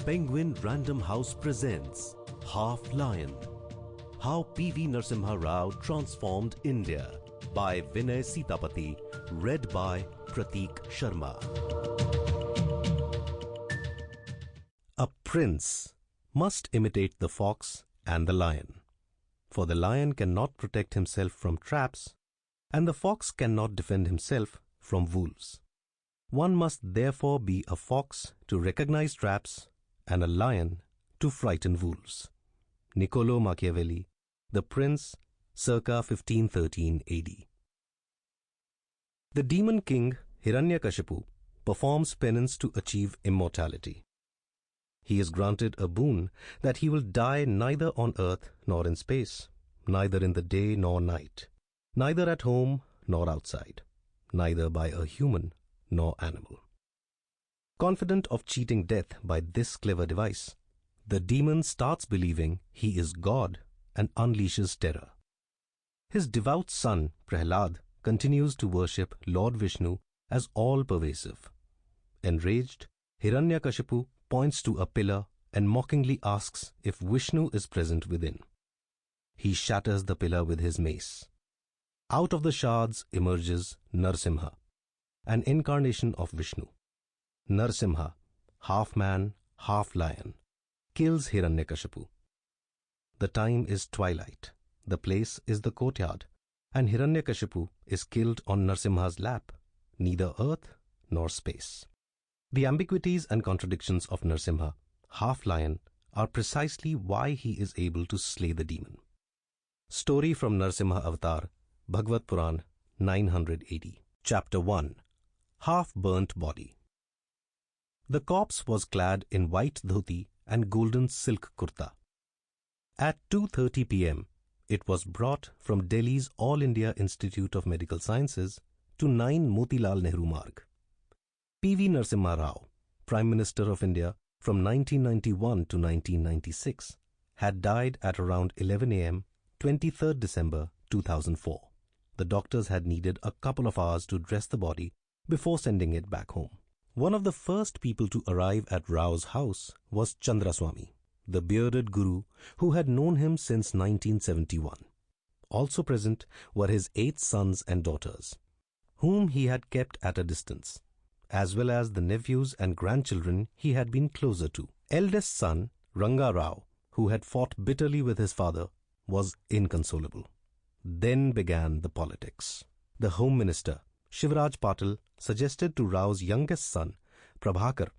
Penguin Random House presents Half Lion. How P.V. Narasimha Rao Transformed India by Vinay Sitapati, read by Prateek Sharma. A prince must imitate the fox and the lion, for the lion cannot protect himself from traps, and the fox cannot defend himself from wolves. One must therefore be a fox to recognize traps and a lion to frighten wolves. Niccolo Machiavelli, The Prince, circa 1513 AD. The demon king Hiranyakashipu performs penance to achieve immortality. He is granted a boon that he will die neither on earth nor in space, neither in the day nor night, neither at home nor outside, neither by a human nor animal. Confident of cheating death by this clever device, the demon starts believing he is God and unleashes terror. His devout son, Prahlad, continues to worship Lord Vishnu as all-pervasive. Enraged, Hiranyakashipu points to a pillar and mockingly asks if Vishnu is present within. He shatters the pillar with his mace. Out of the shards emerges Narasimha, an incarnation of Vishnu. Narasimha, half man, half lion, kills Hiranyakashipu. The time is twilight, the place is the courtyard, and Hiranyakashipu is killed on Narasimha's lap, neither earth nor space. The ambiguities and contradictions of Narasimha, half lion, are precisely why he is able to slay the demon. Story from Narasimha Avatar, Bhagavad Puran, 900 AD. Chapter 1. Half-burnt Body. The corpse was clad in white dhoti and golden silk kurta. At 2:30 p.m., it was brought from Delhi's All India Institute of Medical Sciences to 9 Motilal Nehru Marg. P.V. Narasimha Rao, Prime Minister of India from 1991 to 1996, had died at around 11 a.m., 23rd December 2004. The doctors had needed a couple of hours to dress the body before sending it back home. One of the first people to arrive at Rao's house was Chandraswamy, the bearded guru who had known him since 1971. Also present were his 8 sons and daughters, whom he had kept at a distance, as well as the nephews and grandchildren he had been closer to. Eldest son, Ranga Rao, who had fought bitterly with his father, was inconsolable. Then began the politics. The Home Minister, Shivraj Patil, suggested to Rao's youngest son, Prabhakar,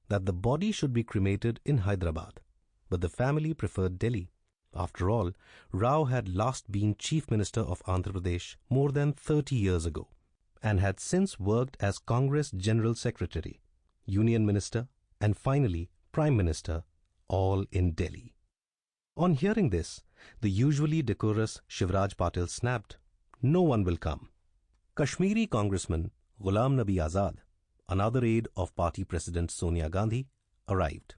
that the body should be cremated in Hyderabad, but the family preferred Delhi. After all, Rao had last been Chief Minister of Andhra Pradesh more than 30 years ago, and had since worked as Congress General Secretary, Union Minister, and finally Prime Minister, all in Delhi. On hearing this, the usually decorous Shivraj Patil snapped, "No one will come." Kashmiri Congressman Ghulam Nabi Azad, another aide of party President Sonia Gandhi, arrived.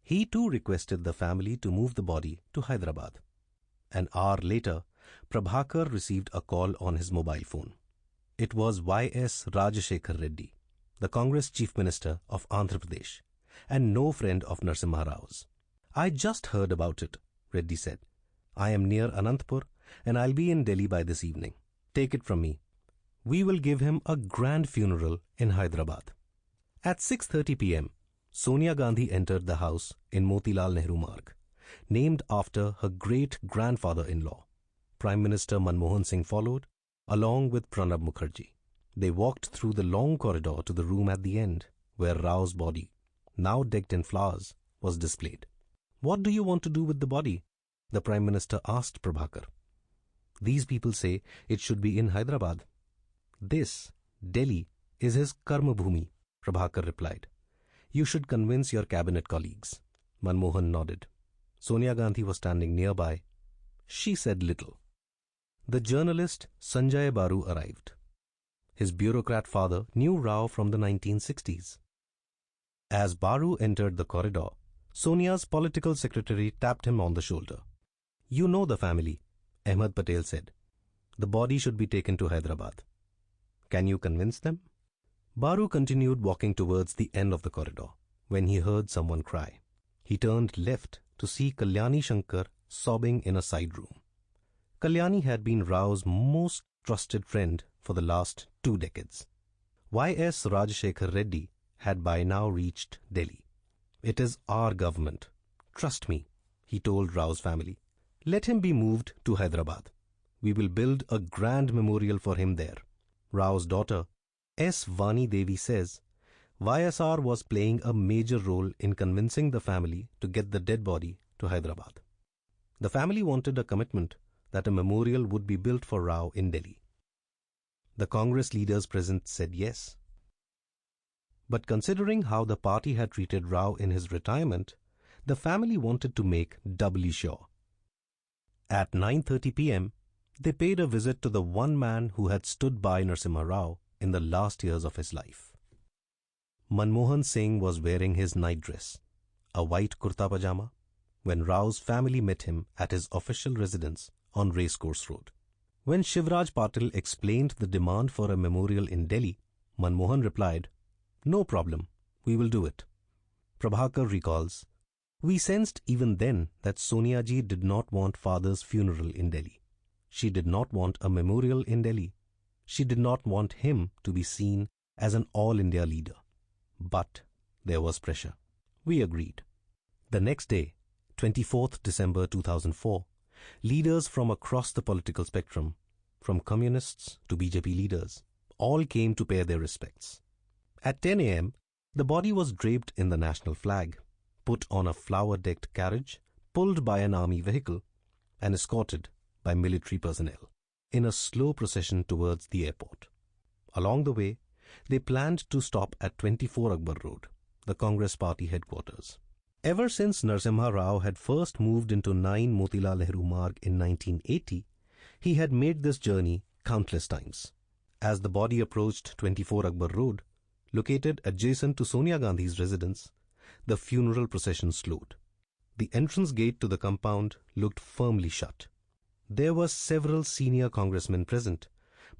He too requested the family to move the body to Hyderabad. An hour later, Prabhakar received a call on his mobile phone. It was Y.S. Rajashekhar Reddy, the Congress Chief Minister of Andhra Pradesh, and no friend of Narasimha Rao's. "I just heard about it," Reddy said. "I am near Anantapur and I'll be in Delhi by this evening. Take it from me. We will give him a grand funeral in Hyderabad." At 6:30 p.m., Sonia Gandhi entered the house in Motilal Nehru Marg, named after her great-grandfather-in-law. Prime Minister Manmohan Singh followed, along with Pranab Mukherjee. They walked through the long corridor to the room at the end, where Rao's body, now decked in flowers, was displayed. "What do you want to do with the body?" the Prime Minister asked Prabhakar. "These people say it should be in Hyderabad." "This, Delhi, is his karma bhumi," Prabhakar replied. "You should convince your cabinet colleagues." Manmohan nodded. Sonia Gandhi was standing nearby. She said little. The journalist Sanjay Baru arrived. His bureaucrat father knew Rao from the 1960s. As Baru entered the corridor, Sonia's political secretary tapped him on the shoulder. "You know the family," Ahmed Patel said. "The body should be taken to Hyderabad. Can you convince them?" Baru continued walking towards the end of the corridor when he heard someone cry, He turned left to see Kalyani Shankar sobbing in a side room. Kalyani had been Rao's most trusted friend for the last 2 decades. Y.S. Rajashekhar Reddy had by now reached Delhi. "It is our government. Trust me," he told Rao's family. "Let him be moved to Hyderabad. We will build a grand memorial for him there." Rao's daughter, S. Vani Devi, says, YSR was playing a major role in convincing the family to get the dead body to Hyderabad. The family wanted a commitment that a memorial would be built for Rao in Delhi. The Congress leaders present said yes. But considering how the party had treated Rao in his retirement, the family wanted to make doubly sure. At 9:30 p.m., they paid a visit to the one man who had stood by Narasimha Rao in the last years of his life. Manmohan Singh was wearing his night dress, a white kurta pajama, when Rao's family met him at his official residence on Racecourse Road. When Shivraj Patil explained the demand for a memorial in Delhi, Manmohan replied, "No problem, we will do it." Prabhakar recalls, "We sensed even then that Sonia ji did not want father's funeral in Delhi. She did not want a memorial in Delhi. She did not want him to be seen as an all-India leader. But there was pressure. We agreed." The next day, 24th December 2004, leaders from across the political spectrum, from communists to BJP leaders, all came to pay their respects. At 10 a.m., the body was draped in the national flag, put on a flower-decked carriage, pulled by an army vehicle, and escorted by military personnel in a slow procession towards the airport. Along the way, they planned to stop at 24 Akbar Road, the Congress party headquarters. Ever since Narasimha Rao had first moved into 9 Motilal Nehru Marg in 1980, he had made this journey countless times. As the body approached 24 Akbar Road, located adjacent to Sonia Gandhi's residence, the funeral procession slowed. The entrance gate to the compound looked firmly shut. There were several senior congressmen present,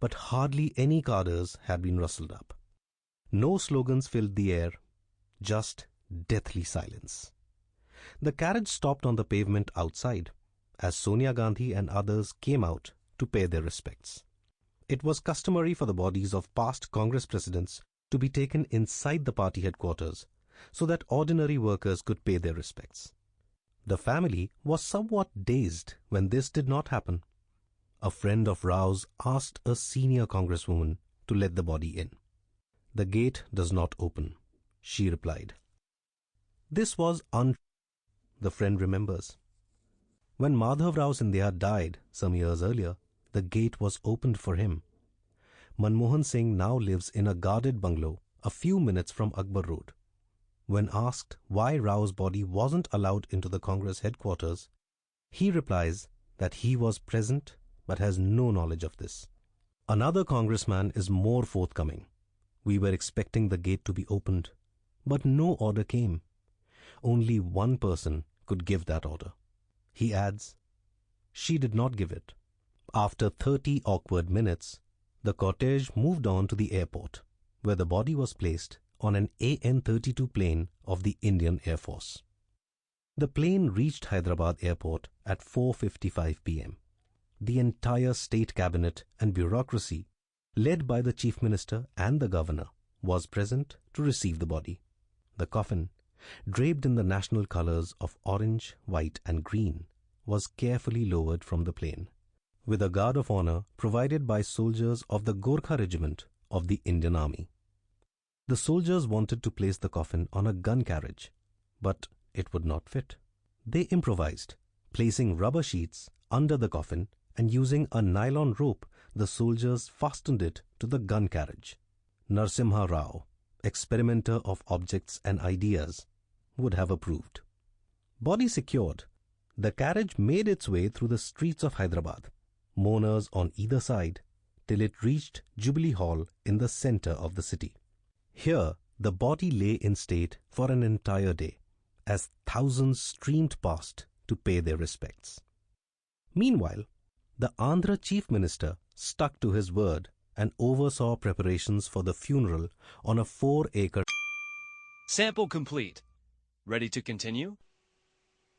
but hardly any cadres had been rustled up. No slogans filled the air, just deathly silence. The carriage stopped on the pavement outside as Sonia Gandhi and others came out to pay their respects. It was customary for the bodies of past Congress presidents to be taken inside the party headquarters so that ordinary workers could pay their respects. The family was somewhat dazed when this did not happen. A friend of Rao's asked a senior congresswoman to let the body in. "The gate does not open," she replied. This was the friend remembers. When Madhav Rao Sindhya died some years earlier, the gate was opened for him. Manmohan Singh now lives in a guarded bungalow a few minutes from Akbar Road. When asked why Rao's body wasn't allowed into the Congress headquarters, he replies that he was present but has no knowledge of this. Another congressman is more forthcoming. "We were expecting the gate to be opened, but no order came. Only one person could give that order." He adds, "She did not give it." After 30 awkward minutes, the cortege moved on to the airport, where the body was placed on an AN-32 plane of the Indian Air Force. The plane reached Hyderabad airport at 4:55 p.m. The entire state cabinet and bureaucracy, led by the chief minister and the governor, was present to receive the body. The coffin, draped in the national colors of orange, white and green, was carefully lowered from the plane, with a guard of honor provided by soldiers of the Gorkha Regiment of the Indian Army. The soldiers wanted to place the coffin on a gun carriage, but it would not fit. They improvised, placing rubber sheets under the coffin, and using a nylon rope, the soldiers fastened it to the gun carriage. Narasimha Rao, experimenter of objects and ideas, would have approved. Body secured, the carriage made its way through the streets of Hyderabad, mourners on either side, till it reached Jubilee Hall in the center of the city. Here, the body lay in state for an entire day, as thousands streamed past to pay their respects. Meanwhile, the Andhra Chief Minister stuck to his word and oversaw preparations for the funeral on a 4-acre. Sample complete. Ready to continue?